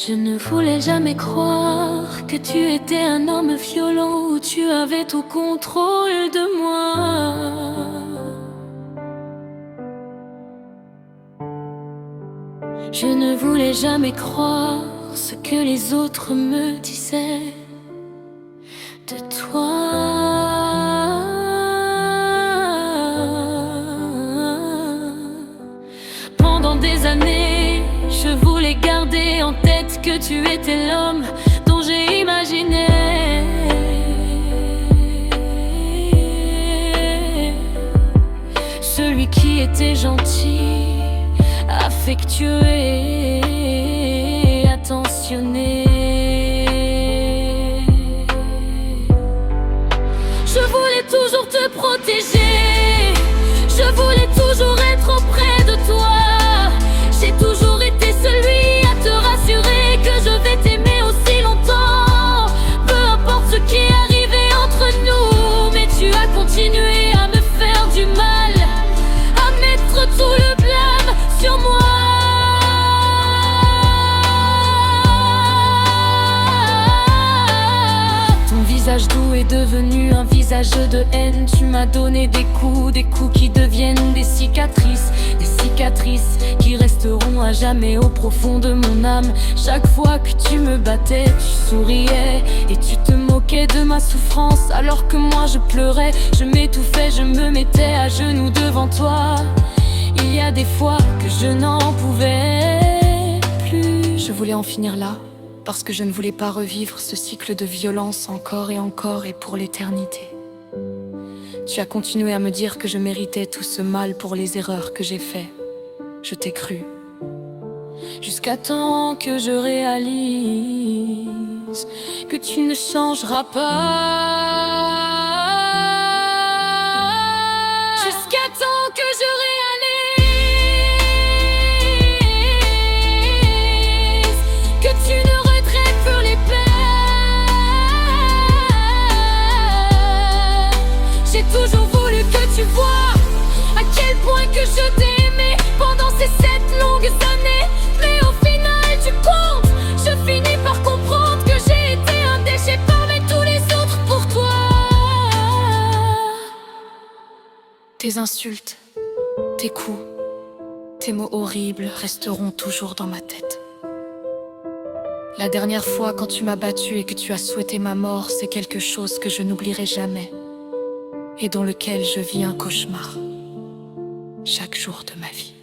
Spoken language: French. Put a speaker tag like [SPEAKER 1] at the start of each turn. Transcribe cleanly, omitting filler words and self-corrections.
[SPEAKER 1] Je ne voulais jamais croire que tu étais un homme violent où tu avais tout contrôle de moi. Je ne voulais jamais croire ce que les autres me disaient de toi. Pendant des années, je voulais garder en tête que tu étais l'homme dont j'ai imaginé. Celui qui était gentil, affectueux et attentionné. Je voulais toujours te protéger, je voulais toujours être auprès de toi. J'ai toujours été celui à te rassurer que je vais t'aimer aussi longtemps. Peu importe ce qui est arrivé entre nous, mais tu as continué à me faire du mal, à mettre tout le blâme sur moi. Ton visage doux est devenu un visage de haine. Tu m'as donné des coups qui deviennent des cicatrices qui resteront à jamais au profond de mon âme. Chaque fois que tu me battais, tu souriais et tu te moquais de ma souffrance, alors que moi je pleurais, je m'étouffais, je me mettais à genoux devant toi. Il y a des fois que je n'en pouvais plus. Je voulais en finir là, parce que je ne voulais pas revivre ce cycle de violence encore et pour l'éternité. Tu as continué à me dire que je méritais tout ce mal pour les erreurs que j'ai faites. Je t'ai cru, jusqu'à temps que je réalise que tu ne changeras pas. Jusqu'à temps que je réalise que tu ne regrettes plus les peines. J'ai toujours voulu que tu vois à quel point que je t'ai aimé pendant ces 7 longues années. Mais au final tu comptes, je finis par comprendre que j'ai été un déchet parmi tous les autres pour toi. Tes insultes, tes coups, tes mots horribles resteront toujours dans ma tête. La dernière fois quand tu m'as battu et que tu as souhaité ma mort, c'est quelque chose que je n'oublierai jamais et dans lequel je vis un cauchemar chaque jour de ma vie.